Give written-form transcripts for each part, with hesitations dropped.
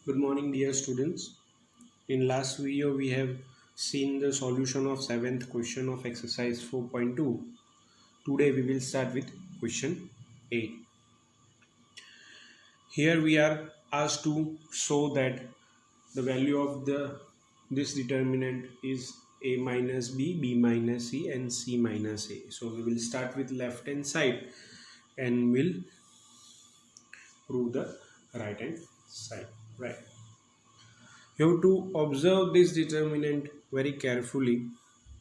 Good morning, dear students. In last video, we have seen the solution of 7th question of exercise 4.2. Today, we will start with question 8. Here, we are asked to show that the value of this determinant is a minus b, b minus c, and c minus a. So, we will start with left hand side and will prove the right hand side. Right. You have to observe this determinant very carefully,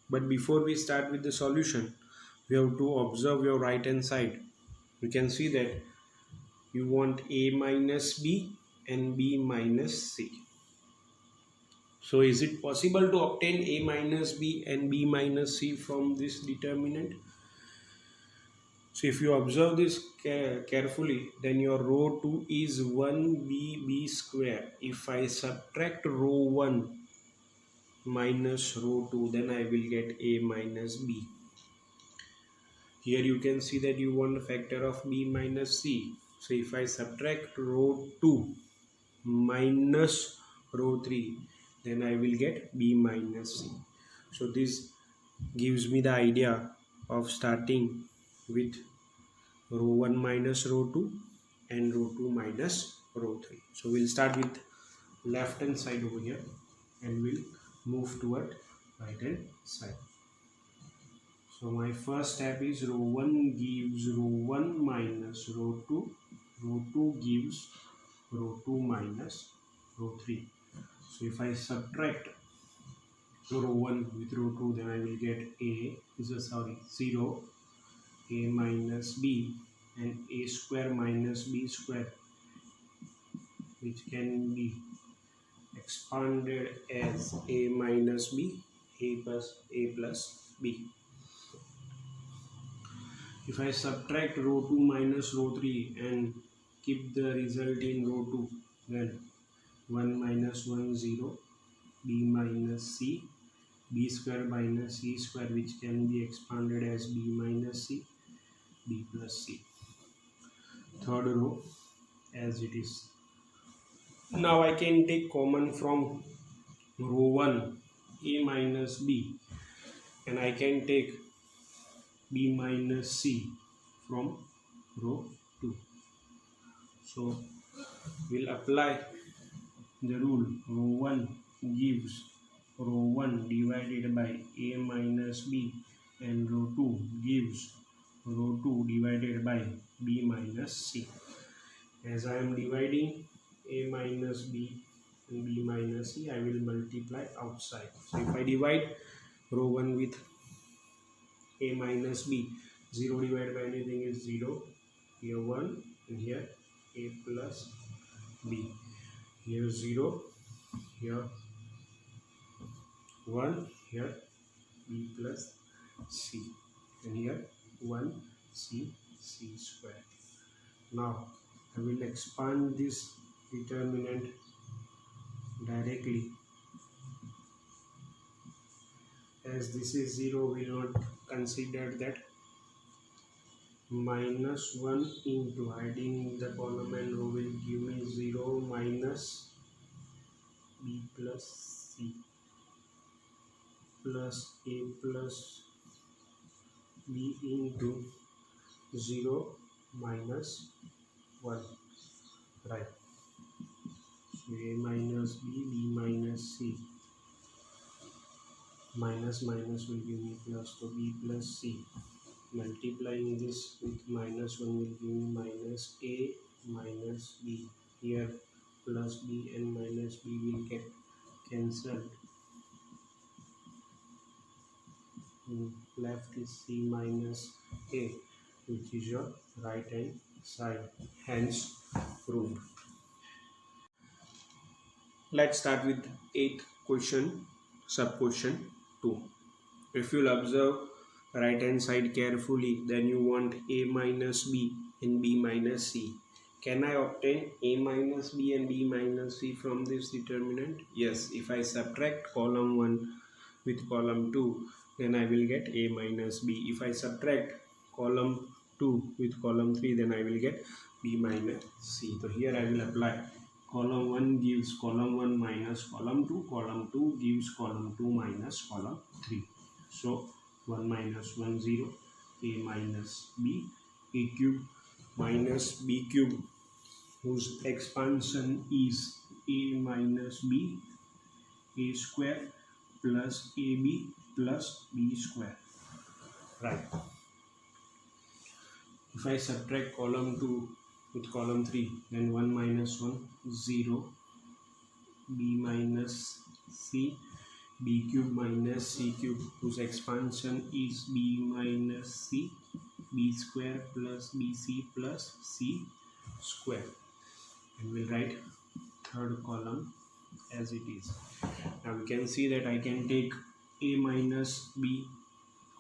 but before we start with the solution, we have to observe your right hand side. You can see that you want a minus b and b minus c. So is it possible to obtain a minus b and b minus c from this determinant? So if you observe this carefully, then your row 2 is 1b square. If I subtract row 1 minus row 2, then I will get a minus b. Here you can see that you want a factor of b minus c. So if I subtract row 2 minus row 3, then I will get b minus c. So this gives me the idea of starting with row 1 minus row 2 and row 2 minus row 3. So we'll start with left hand side over here and we'll move toward right hand side. So my first step is row 1 gives row 1 minus row 2, row 2 gives row 2 minus row 3. So if I subtract row 1 with row 2, then I will get 0, a minus b, and a square minus b square, which can be expanded as a minus b, a plus b. If I subtract row 2 minus row 3 and keep the result in row 2, then 1 minus 1 0, b minus c, b square minus c square, which can be expanded as b minus c, b plus c. Third row as it is. Now I can take common from row 1 a minus b, and I can take b minus c from row 2. So we'll apply the rule. Row 1 gives row 1 divided by a minus b, and row 2 gives row 2 divided by b minus c. As I am dividing a minus b and b minus c, I will multiply outside. So if I divide row 1 with a minus b, 0 divided by anything is 0, here 1, and here a plus b, here 0, here 1, here b plus c, and here 1 c square. Now I will expand this determinant directly. As this is 0, we will not consider that. Minus 1 into adding the column and row will give me 0 minus b plus c plus a plus b into 0 minus 1. Right. So a minus b, b minus c, minus minus will give me plus, so b plus c. Multiplying this with minus 1 will give me minus a minus b. Here plus b and minus b will get cancelled. Left is c minus a, which is your right hand side. Hence proved. Let's start with 8th question, sub question 2. If you'll observe right hand side carefully, then you want a minus b and b minus c. Can I obtain a minus b and b minus c from this determinant? Yes, if I subtract column 1 with column 2, then I will get a minus b. If I subtract column 2 with column 3, then I will get b minus c. So here I will apply column 1 gives column 1 minus column 2, column 2 gives column 2 minus column 3. So 1 minus 1 0, a minus b, a cube minus b cube, whose expansion is a minus b, a square plus ab plus b square. Right. If I subtract column 2 with column 3, then 1 minus 1 0, b minus c, b cube minus c cube, whose expansion is b minus c, b square plus bc plus c square. And we'll write third column as it is. Now we can see that I can take a minus b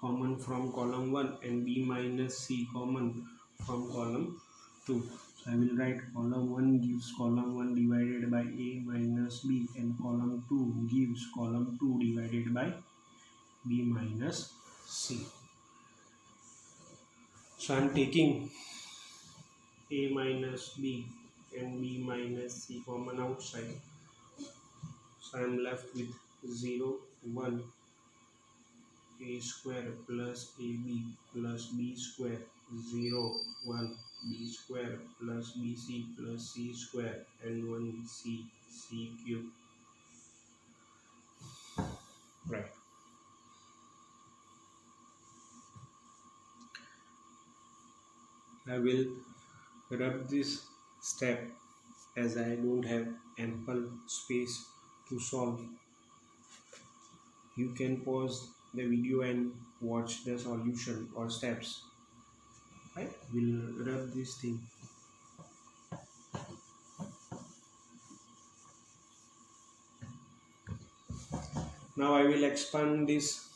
common from column 1 and b minus c common from column 2. So I will write column 1 gives column 1 divided by a minus b, and column 2 gives column 2 divided by b minus c. So I am taking a minus b and b minus c common outside. So I am left with 0 1, a square plus ab plus b square, 0 1, b square plus bc plus c square, and 1 c cube. Right. I will rub this step as I don't have ample space to solve. You can pause the video and watch the solution or steps. Right? We'll rub this thing. Now I will expand this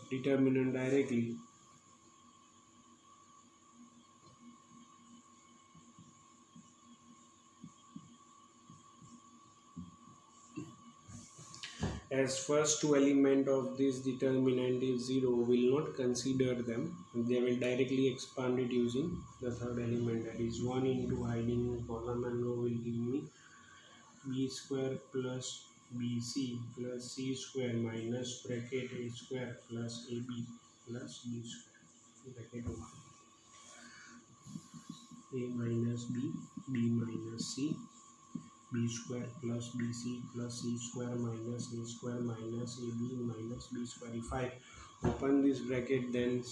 determinant directly. As first two element of this determinant is 0, will not consider them. They will directly expand it using the third element, that is 1 into hiding column and row will give me b square plus bc plus c square minus bracket a square plus ab plus b square bracket over a minus b, b minus c, b square plus bc plus c square minus a square minus ab minus b square. If I open this bracket, then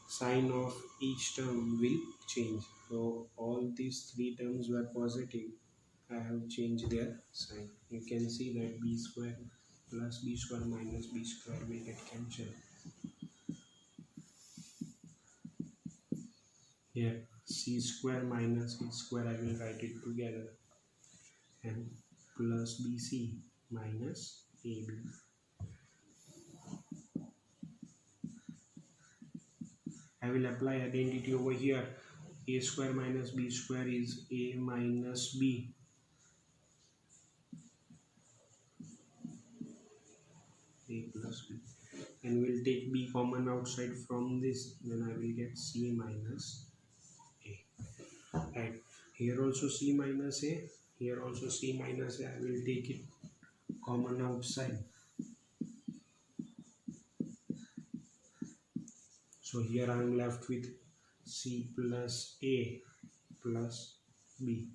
sign of each term will change. So all these three terms were positive. I have changed their sign. You can see that b square plus b square minus b square will get cancelled. Here c square minus c square, I will write it together, and plus bc minus ab. I will apply identity over here. A square minus b square is a minus b. A plus b. And we'll take b common outside from this, then I will get c minus a. Right. Here also c minus a. Here also c minus a. I will take it common outside. So here I am left with c plus a plus b.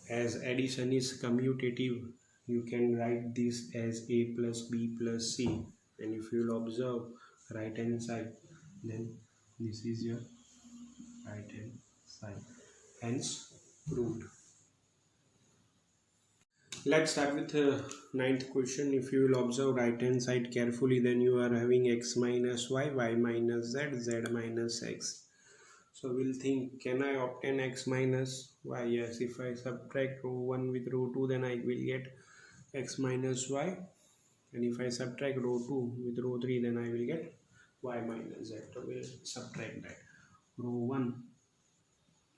As addition is commutative, you can write this as a plus b plus c. And if you will observe right hand side, then this is your right hand side. Hence proved. Let's start with the ninth question. If you will observe right hand side carefully, then you are having x minus y, y minus z, z minus x. So we'll think, can I obtain x minus y? Yes, if I subtract row 1 with row 2, then I will get x minus y. And if I subtract row 2 with row 3, then I will get y minus z. So we'll subtract that. Row 1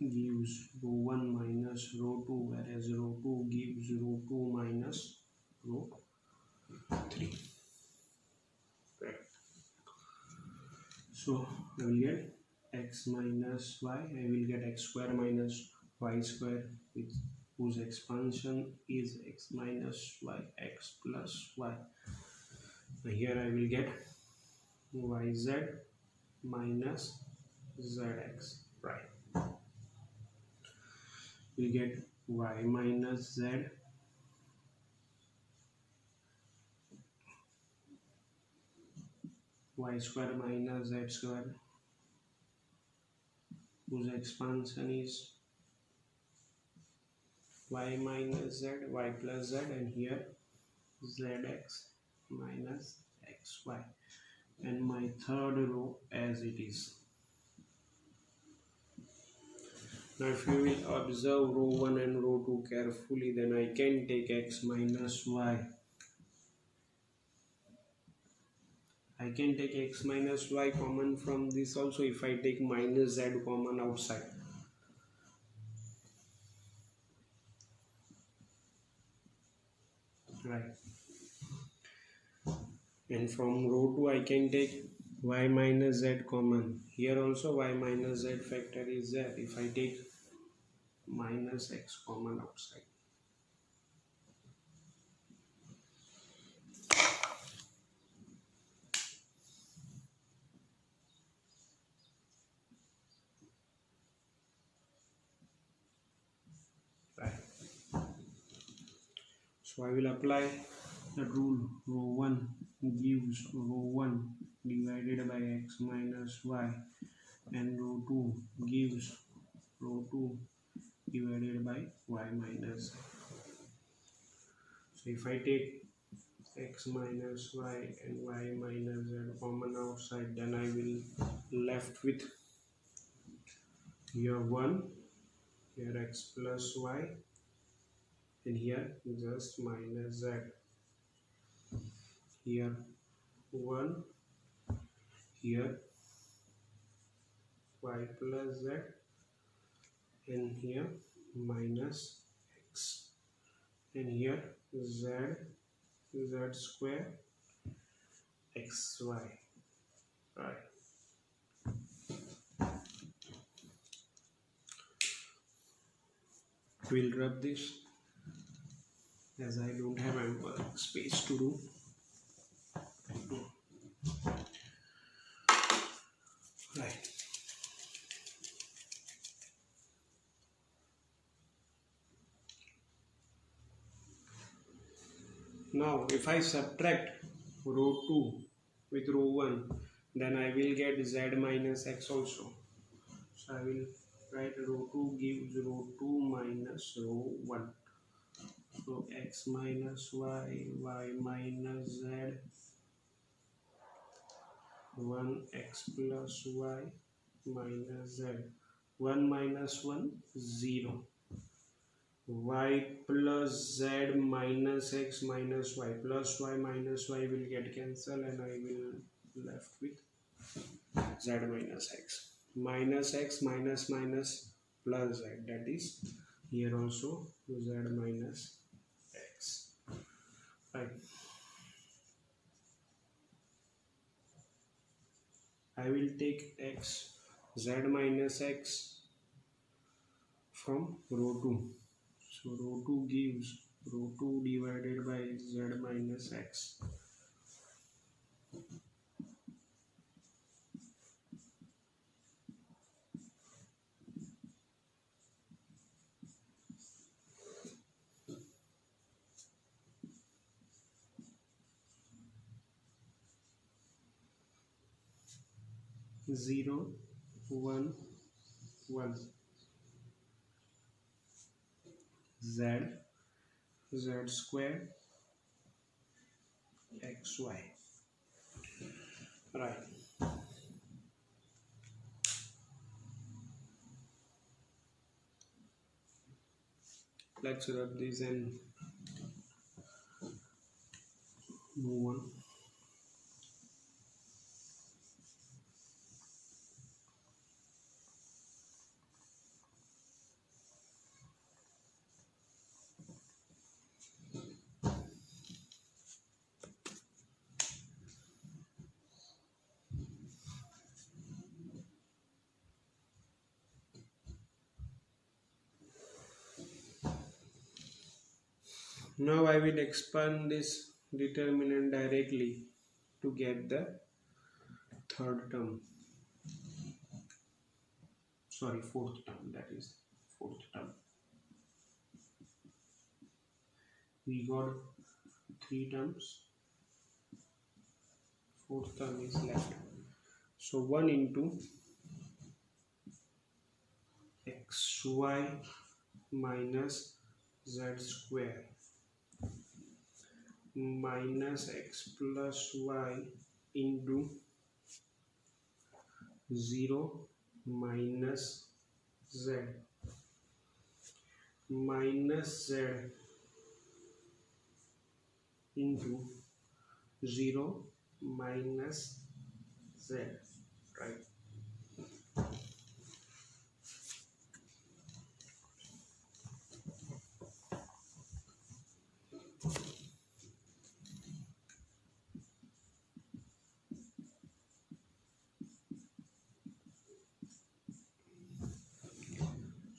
gives row 1 minus row 2, whereas row 2 gives row 2 minus row 3. Right. So I will get x minus y, I will get x square minus y square which whose expansion is x minus y, x plus y. Here I will get yz minus zx, right? We get y minus z y square minus z square whose expansion is y minus z, y plus z, and here zx minus xy, and my third row as it is. Now if you will observe row 1 and row 2 carefully, then I can take x minus y. I can take x minus y common from this also if I take minus z common outside. Right. And from row 2 I can take y minus z common. Here also y minus z factor is there if I take minus x common outside. Right. So I will apply the rule. Row 1 gives row 1 divided by x minus y, and row 2 gives row 2 divided by y minus z. So if I take x minus y and y minus z common outside, then I will left with here 1, here x plus y, and here just minus z. Here 1, here y plus z, and here minus x, and here z square xy, right? We'll rub this as I don't have ample space to do. Right. Now if I subtract row 2 with row 1, then I will get z minus x also. So I will write row 2 gives row 2 minus row 1. So x minus y, y minus z, 1 x plus y minus z. 1 minus 1, 0. Y plus z minus x minus y plus y minus y will get cancelled, and I will left with z minus x. Minus x minus minus plus z, that is here also z minus x. Right. I will take x, z minus x from row 2. So row 2 gives row 2 divided by z minus x. Zero, 1, 1. Z square xy, right? Let's rub this and move on. Now I will expand this determinant directly to get the third term, sorry, fourth term, that is fourth term. We got three terms, fourth term is left. So 1 into xy minus z square minus x plus y into 0 minus z minus z into 0 minus z, right?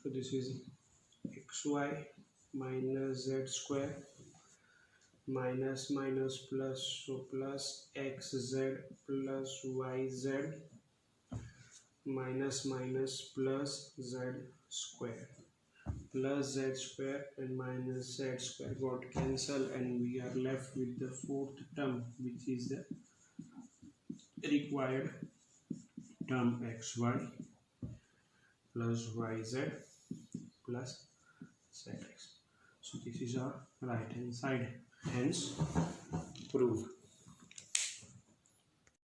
So this is xy minus z square minus minus plus, so plus xz plus yz minus minus plus z square plus z square and minus z square got cancelled, and we are left with the fourth term, which is the required term xy plus yz plus zx. So this is our right hand side, hence proof.